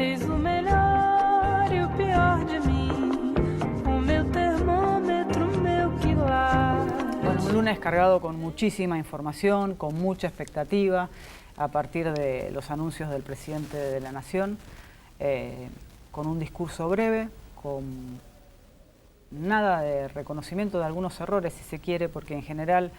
Tens o melhor e o pior de mí, o meu termômetro, meu quilar. Bueno, un lunes cargado con muchísima información, con mucha expectativa a partir de los anuncios del presidente de la Nación, con un discurso breve, con nada de reconocimiento de algunos errores, si se quiere, porque en general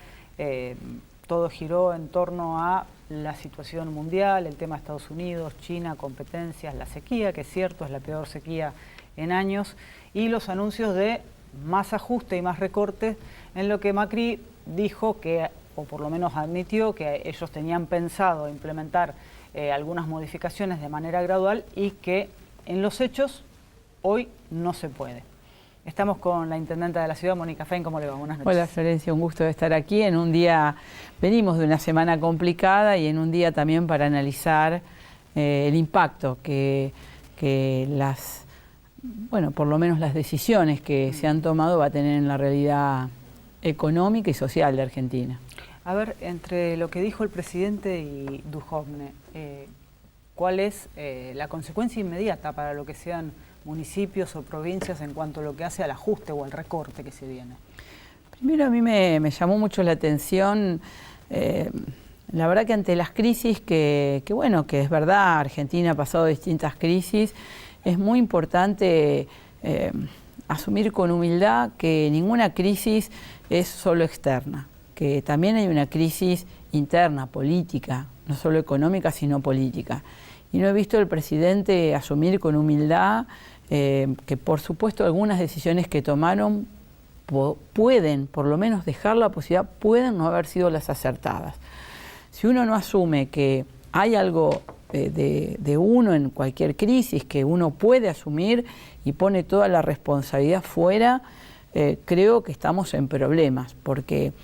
todo giró en torno a la situación mundial, el tema de Estados Unidos, China, competencias, la sequía, que es cierto, es la peor sequía en años, y los anuncios de más ajuste y más recortes, en lo que Macri dijo que, o por lo menos admitió, que ellos tenían pensado implementar algunas modificaciones de manera gradual y que en los hechos hoy no se puede. Estamos con la intendenta de la ciudad, Mónica Fein. ¿Cómo le va? Buenas noches. Hola Florencia, un gusto de estar aquí. En un día, venimos de una semana complicada y en un día también para analizar el impacto que las, bueno, por lo menos las decisiones que se han tomado va a tener en la realidad económica y social de Argentina. A ver, entre lo que dijo el presidente y Duhovne, ¿cuál es la consecuencia inmediata para lo que sean municipios o provincias en cuanto a lo que hace al ajuste o al recorte que se viene? Primero, a mí me llamó mucho la atención, la verdad que ante las crisis bueno, que es verdad, Argentina ha pasado distintas crisis, es muy importante asumir con humildad que ninguna crisis es solo externa, que también hay una crisis interna, política, no solo económica, sino política. Y no he visto al presidente asumir con humildad que por supuesto algunas decisiones que tomaron pueden, por lo menos dejar la posibilidad, pueden no haber sido las acertadas. Si uno no asume que hay algo de uno en cualquier crisis que uno puede asumir y pone toda la responsabilidad fuera, creo que estamos en problemas, porque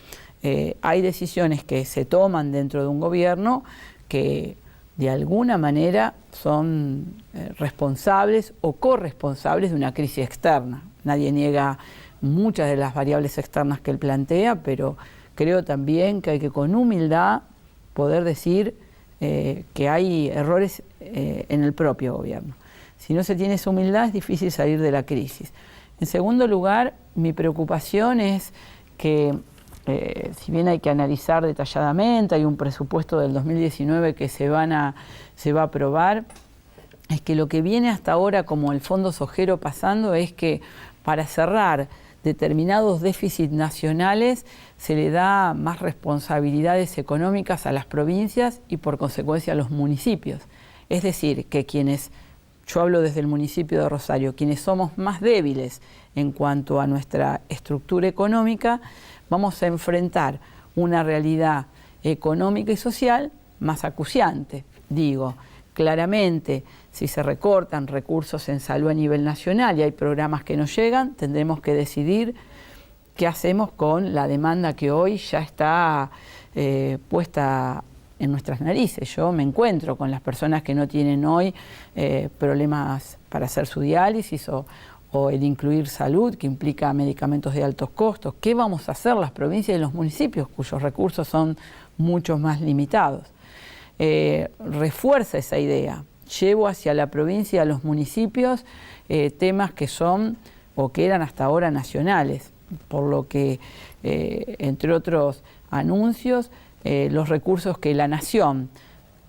hay decisiones que se toman dentro de un gobierno que de alguna manera son responsables o corresponsables de una crisis externa. Nadie niega muchas de las variables externas que él plantea, pero creo también que hay que con humildad poder decir que hay errores en el propio gobierno. Si no se tiene esa humildad es difícil salir de la crisis. En segundo lugar, mi preocupación es que si bien hay que analizar detalladamente, hay un presupuesto del 2019 que se va a aprobar, es que lo que viene hasta ahora como el Fondo Sojero pasando es que para cerrar determinados déficits nacionales se le da más responsabilidades económicas a las provincias y por consecuencia a los municipios. Es decir, que yo hablo desde el municipio de Rosario, quienes somos más débiles en cuanto a nuestra estructura económica, vamos a enfrentar una realidad económica y social más acuciante. Digo, claramente, si se recortan recursos en salud a nivel nacional y hay programas que no llegan, tendremos que decidir qué hacemos con la demanda que hoy ya está puesta en nuestras narices. Yo me encuentro con las personas que no tienen hoy problemas para hacer su diálisis o el incluir salud, que implica medicamentos de altos costos. ¿Qué vamos a hacer las provincias y los municipios cuyos recursos son mucho más limitados? Refuerza esa idea. Llevo hacia la provincia y a los municipios temas que son o que eran hasta ahora nacionales, por lo que, entre otros anuncios, los recursos que la Nación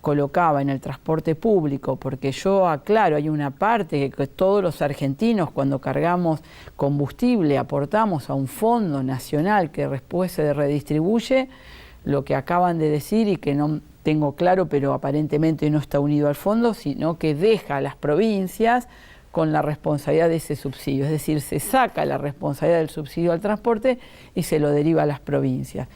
colocaba en el transporte público, porque yo aclaro, hay una parte que todos los argentinos cuando cargamos combustible aportamos a un fondo nacional que después se redistribuye, lo que acaban de decir y que no tengo claro, pero aparentemente no está unido al fondo, sino que deja a las provincias con la responsabilidad de ese subsidio, es decir, se saca la responsabilidad del subsidio al transporte y se lo deriva a las provincias.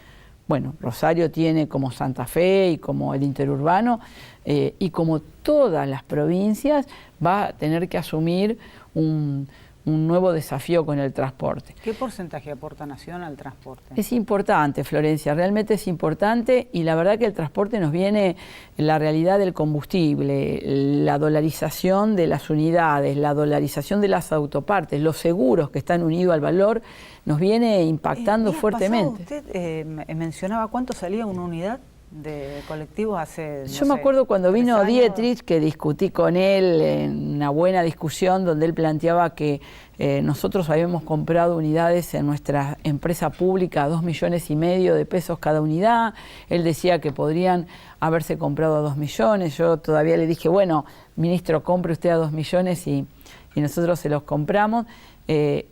Bueno, Rosario tiene como Santa Fe y como el interurbano y como todas las provincias va a tener que asumir un nuevo desafío con el transporte. ¿Qué porcentaje aporta Nación al transporte? Es importante, Florencia, realmente es importante y la verdad que el transporte nos viene la realidad del combustible, la dolarización de las unidades, la dolarización de las autopartes, los seguros que están unidos al valor, nos viene impactando fuertemente. Pasado, usted mencionaba cuánto salía una unidad de colectivos hace, Yo me acuerdo cuando 3 vino años. Dietrich, que discutí con él en una buena discusión donde él planteaba que nosotros habíamos comprado unidades en nuestra empresa pública a 2,5 millones de pesos cada unidad. Él decía que podrían haberse comprado a 2 millones. Yo todavía le dije, bueno, ministro, compre usted a 2 millones y nosotros se los compramos.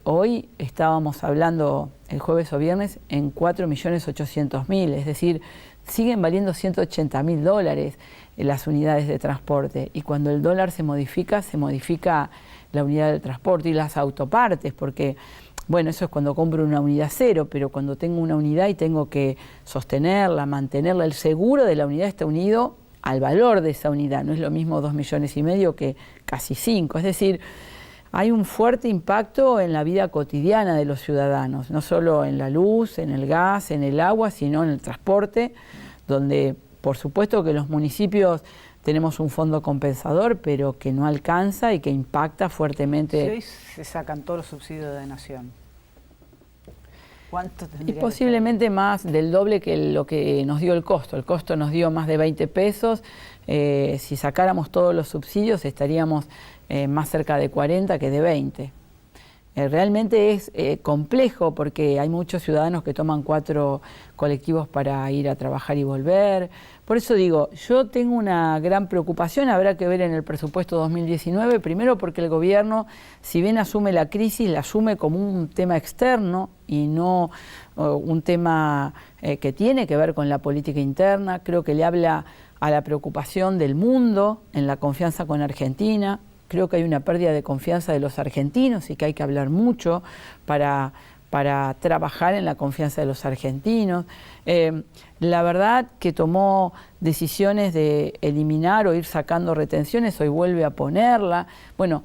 Hoy estábamos hablando el jueves o viernes en 4.800.000, es decir, siguen valiendo $180.000 las unidades de transporte, y cuando el dólar se modifica la unidad del transporte y las autopartes, porque bueno, eso es cuando compro una unidad cero, pero cuando tengo una unidad y tengo que sostenerla, mantenerla, el seguro de la unidad está unido al valor de esa unidad, no es lo mismo 2,5 millones que casi 5, es decir, hay un fuerte impacto en la vida cotidiana de los ciudadanos, no solo en la luz, en el gas, en el agua, sino en el transporte, donde por supuesto que los municipios tenemos un fondo compensador, pero que no alcanza y que impacta fuertemente. Si hoy se sacan todos los subsidios de Nación, ¿cuánto tendría? Y posiblemente más del doble que lo que nos dio el costo. El costo nos dio más de 20 pesos. Si sacáramos todos los subsidios estaríamos más cerca de 40 que de 20. Realmente es complejo porque hay muchos ciudadanos que toman 4 colectivos para ir a trabajar y volver. Por eso digo, yo tengo una gran preocupación, habrá que ver en el presupuesto 2019, primero porque el gobierno, si bien asume la crisis, la asume como un tema externo y no un tema que tiene que ver con la política interna. Creo que le habla a la preocupación del mundo en la confianza con Argentina. Creo que hay una pérdida de confianza de los argentinos y que hay que hablar mucho para trabajar en la confianza de los argentinos. La verdad que tomó decisiones de eliminar o ir sacando retenciones, hoy vuelve a ponerla. Bueno,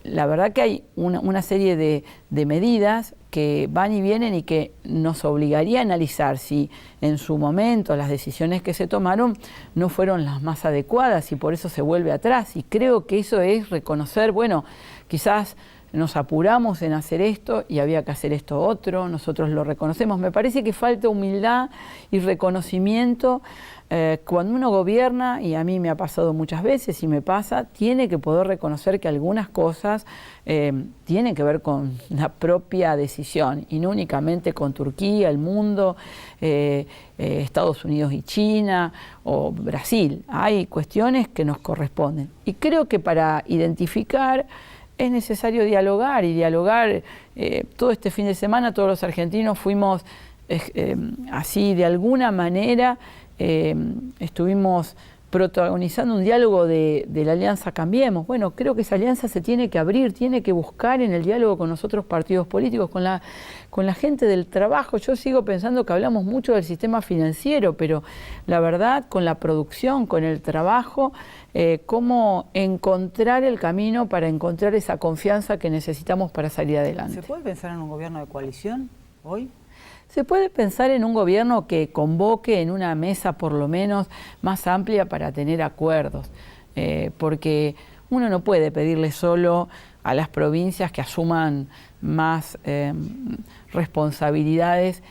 la verdad que hay una serie de medidas que van y vienen y que nos obligaría a analizar si en su momento las decisiones que se tomaron no fueron las más adecuadas y por eso se vuelve atrás. Y creo que eso es reconocer, bueno, quizás nos apuramos en hacer esto y había que hacer esto otro, nosotros lo reconocemos. Me parece que falta humildad y reconocimiento. Cuando uno gobierna, y a mí me ha pasado muchas veces y me pasa, tiene que poder reconocer que algunas cosas tienen que ver con la propia decisión y no únicamente con Turquía, el mundo, Estados Unidos y China o Brasil. Hay cuestiones que nos corresponden y creo que para identificar es necesario dialogar y dialogar. Todo este fin de semana todos los argentinos fuimos así de alguna manera, estuvimos protagonizando un diálogo de la Alianza Cambiemos. Bueno, creo que esa alianza se tiene que abrir, tiene que buscar en el diálogo con los otros partidos políticos, con la gente del trabajo. Yo sigo pensando que hablamos mucho del sistema financiero, pero la verdad, con la producción, con el trabajo, cómo encontrar el camino para encontrar esa confianza que necesitamos para salir adelante. ¿Se puede pensar en un gobierno de coalición hoy? Se puede pensar en un gobierno que convoque en una mesa por lo menos más amplia para tener acuerdos, porque uno no puede pedirle solo a las provincias que asuman más responsabilidades,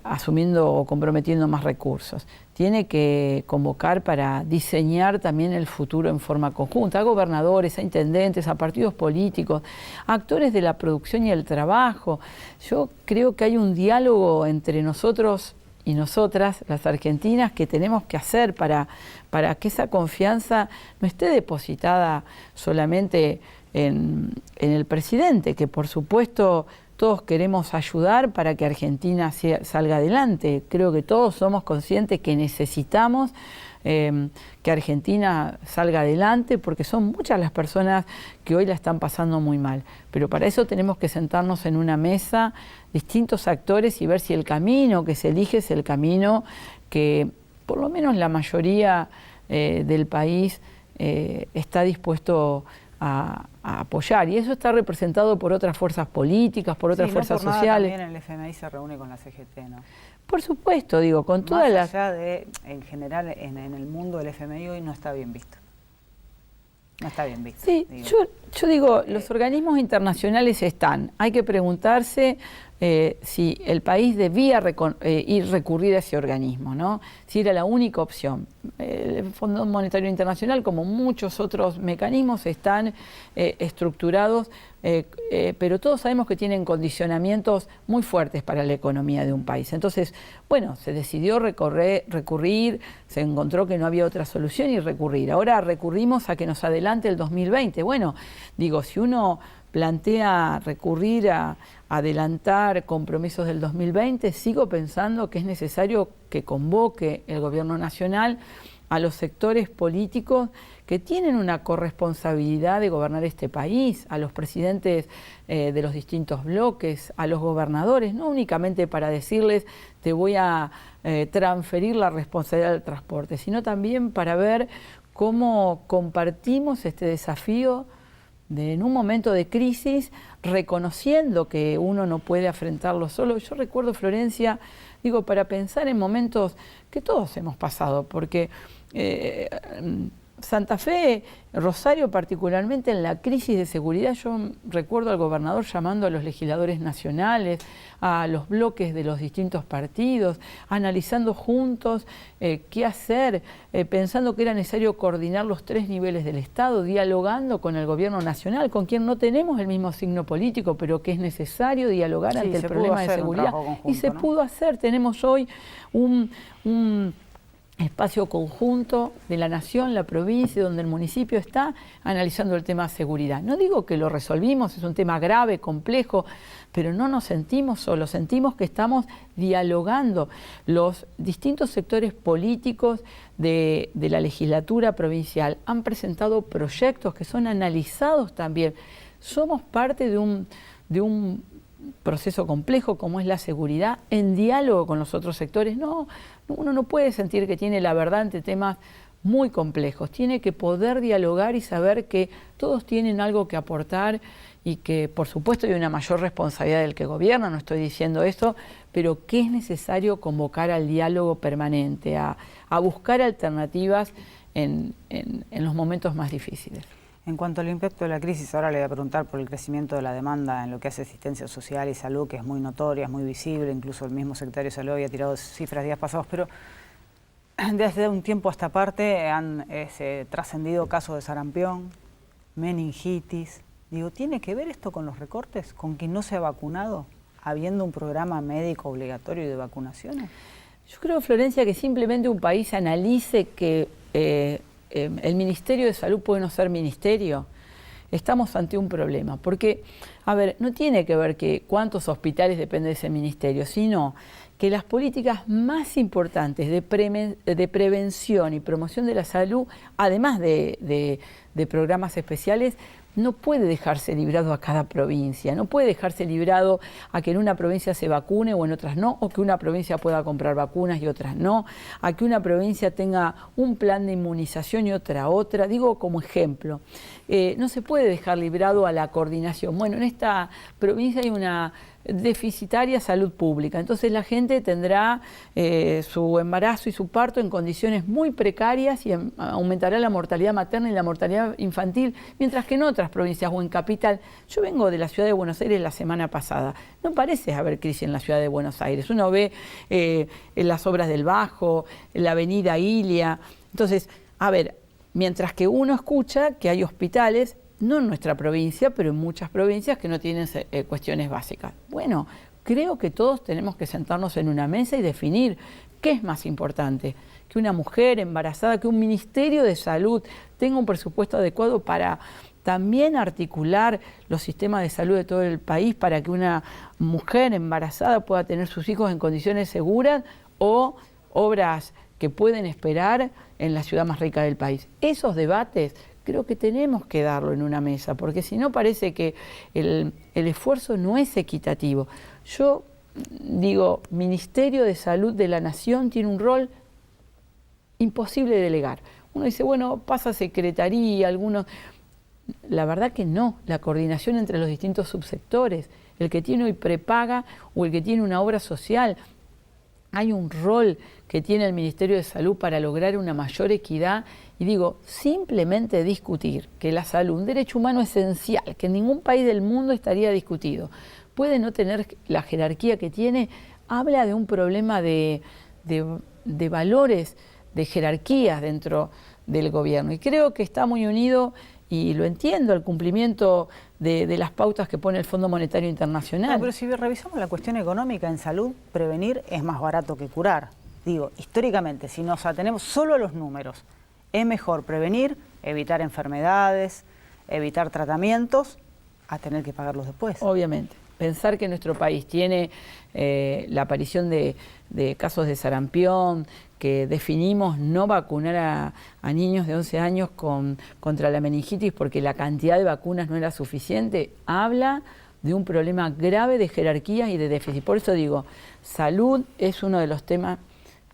asumiendo o comprometiendo más recursos. Tiene que convocar para diseñar también el futuro en forma conjunta, a gobernadores, a intendentes, a partidos políticos, a actores de la producción y el trabajo. Yo creo que hay un diálogo entre nosotros y nosotras, las argentinas, que tenemos que hacer para que esa confianza no esté depositada solamente en el presidente, que por supuesto todos queremos ayudar para que Argentina salga adelante. Creo que todos somos conscientes que necesitamos que Argentina salga adelante porque son muchas las personas que hoy la están pasando muy mal. Pero para eso tenemos que sentarnos en una mesa, distintos actores, y ver si el camino que se elige es el camino que por lo menos la mayoría del país está dispuesto a apoyar, y eso está representado por otras fuerzas políticas, por otras fuerzas sociales. También el FMI se reúne con la CGT, ¿no? Por supuesto, digo, con todas las... Más allá de, en general, en el mundo el FMI hoy no está bien visto. No está bien visto. Sí, yo digo, los organismos internacionales están, hay que preguntarse si el país debía recurrir a ese organismo, ¿no? Si era la única opción. El Fondo Monetario Internacional, como muchos otros mecanismos, están estructurados, pero todos sabemos que tienen condicionamientos muy fuertes para la economía de un país. Entonces, bueno, se decidió recurrir, se encontró que no había otra solución y recurrir. Ahora recurrimos a que nos adelante el 2020. Bueno, digo, si uno plantea recurrir a adelantar compromisos del 2020, sigo pensando que es necesario que convoque el Gobierno Nacional a los sectores políticos que tienen una corresponsabilidad de gobernar este país, a los presidentes de los distintos bloques, a los gobernadores, no únicamente para decirles te voy a transferir la responsabilidad del transporte, sino también para ver cómo compartimos este desafío en un momento de crisis, reconociendo que uno no puede afrontarlo solo. Yo recuerdo, Florencia, digo, para pensar en momentos que todos hemos pasado, porque Santa Fe, Rosario particularmente, en la crisis de seguridad, yo recuerdo al gobernador llamando a los legisladores nacionales, a los bloques de los distintos partidos, analizando juntos qué hacer, pensando que era necesario coordinar los 3 niveles del Estado, dialogando con el gobierno nacional, con quien no tenemos el mismo signo político, pero que es necesario dialogar ante el problema de seguridad. Y se pudo hacer. Tenemos hoy un espacio conjunto de la nación, la provincia, donde el municipio está analizando el tema de seguridad. No digo que lo resolvimos, es un tema grave, complejo, pero no nos sentimos solos, sentimos que estamos dialogando. Los distintos sectores políticos de la legislatura provincial han presentado proyectos que son analizados también. Somos parte de un proceso complejo como es la seguridad, en diálogo con los otros sectores. No, uno no puede sentir que tiene la verdad ante temas muy complejos, tiene que poder dialogar y saber que todos tienen algo que aportar y que por supuesto hay una mayor responsabilidad del que gobierna, no estoy diciendo esto, pero que es necesario convocar al diálogo permanente, a buscar alternativas en los momentos más difíciles. En cuanto al impacto de la crisis, ahora le voy a preguntar por el crecimiento de la demanda en lo que hace asistencia social y salud, que es muy notoria, es muy visible, incluso el mismo secretario de Salud había tirado cifras días pasados, pero desde un tiempo a esta parte han trascendido casos de sarampión, meningitis. Digo, ¿tiene que ver esto con los recortes? ¿Con que no se ha vacunado, habiendo un programa médico obligatorio y de vacunaciones? Yo creo, Florencia, que simplemente un país analice que el Ministerio de Salud puede no ser ministerio. Estamos ante un problema, porque, a ver, no tiene que ver que cuántos hospitales depende de ese ministerio, sino que las políticas más importantes de prevención y promoción de la salud, además de programas especiales, no puede dejarse librado a cada provincia, no puede dejarse librado a que en una provincia se vacune o en otras no, o que una provincia pueda comprar vacunas y otras no, a que una provincia tenga un plan de inmunización y otra, digo como ejemplo. No se puede dejar librado a la coordinación. Bueno, en esta provincia hay una deficitaria salud pública, entonces la gente tendrá su embarazo y su parto en condiciones muy precarias y aumentará la mortalidad materna y la mortalidad infantil, mientras que en otras provincias o en capital. Yo vengo de la ciudad de Buenos Aires la semana pasada, no parece haber crisis en la ciudad de Buenos Aires, uno ve en las obras del Bajo, en la avenida Ilia, entonces, a ver, mientras que uno escucha que hay hospitales, no en nuestra provincia, pero en muchas provincias que no tienen cuestiones básicas. Bueno, creo que todos tenemos que sentarnos en una mesa y definir qué es más importante, que una mujer embarazada, que un Ministerio de Salud tenga un presupuesto adecuado para también articular los sistemas de salud de todo el país para que una mujer embarazada pueda tener sus hijos en condiciones seguras, o obras que pueden esperar en la ciudad más rica del país. Esos debates creo que tenemos que darlo en una mesa, porque si no parece que el esfuerzo no es equitativo. Yo digo, Ministerio de Salud de la Nación tiene un rol imposible de delegar. Uno dice, bueno, pasa a secretaría, algunos... La verdad que no, la coordinación entre los distintos subsectores, el que tiene hoy prepaga o el que tiene una obra social, hay un rol que tiene el Ministerio de Salud para lograr una mayor equidad. Y digo, simplemente discutir que la salud, un derecho humano esencial, que en ningún país del mundo estaría discutido, puede no tener la jerarquía que tiene, habla de un problema de valores, de jerarquías dentro del gobierno. Y creo que está muy unido, y lo entiendo, el cumplimiento de las pautas que pone el Fondo Monetario Internacional. No, pero si revisamos la cuestión económica en salud, prevenir es más barato que curar. Digo, históricamente, si nos atenemos solo a los números, es mejor prevenir, evitar enfermedades, evitar tratamientos, a tener que pagarlos después. Obviamente. Pensar que nuestro país tiene la aparición de casos de sarampión, que definimos no vacunar a niños de 11 años contra la meningitis porque la cantidad de vacunas no era suficiente, habla de un problema grave de jerarquías y de déficit. Por eso digo, salud es uno de los temas.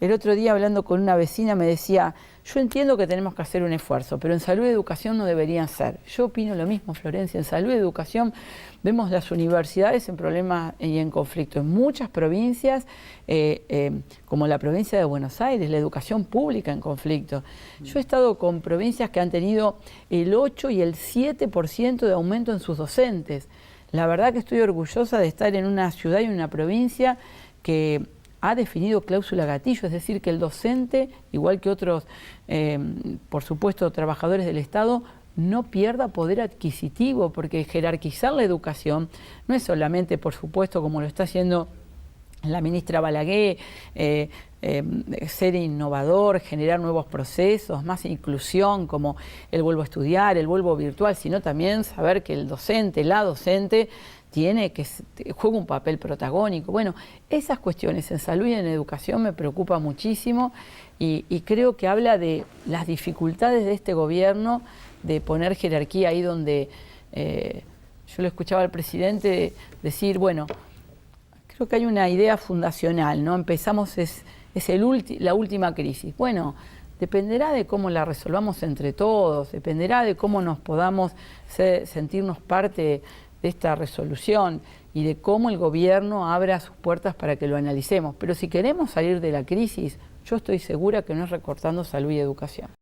El otro día, hablando con una vecina, me decía, yo entiendo que tenemos que hacer un esfuerzo, pero en salud y educación no deberían ser. Yo opino lo mismo, Florencia. En salud y educación vemos las universidades en problemas y en conflicto. En muchas provincias, como la provincia de Buenos Aires, la educación pública en conflicto. Yo he estado con provincias que han tenido el 8 y el 7% de aumento en sus docentes. La verdad que estoy orgullosa de estar en una ciudad y una provincia que ha definido cláusula gatillo, es decir, que el docente, igual que otros, por supuesto, trabajadores del Estado, no pierda poder adquisitivo, porque jerarquizar la educación no es solamente, por supuesto, como lo está haciendo la ministra Balaguer, ser innovador, generar nuevos procesos, más inclusión, como el vuelvo a estudiar, el vuelvo virtual, sino también saber que el docente, la docente, juega un papel protagónico. Bueno, esas cuestiones en salud y en educación me preocupan muchísimo y creo que habla de las dificultades de este gobierno de poner jerarquía ahí donde yo lo escuchaba al presidente decir, bueno, creo que hay una idea fundacional, ¿no? Empezamos, la última crisis. Bueno, dependerá de cómo la resolvamos entre todos, dependerá de cómo nos podamos sentirnos parte de esta resolución y de cómo el gobierno abra sus puertas para que lo analicemos. Pero si queremos salir de la crisis, yo estoy segura que no es recortando salud y educación.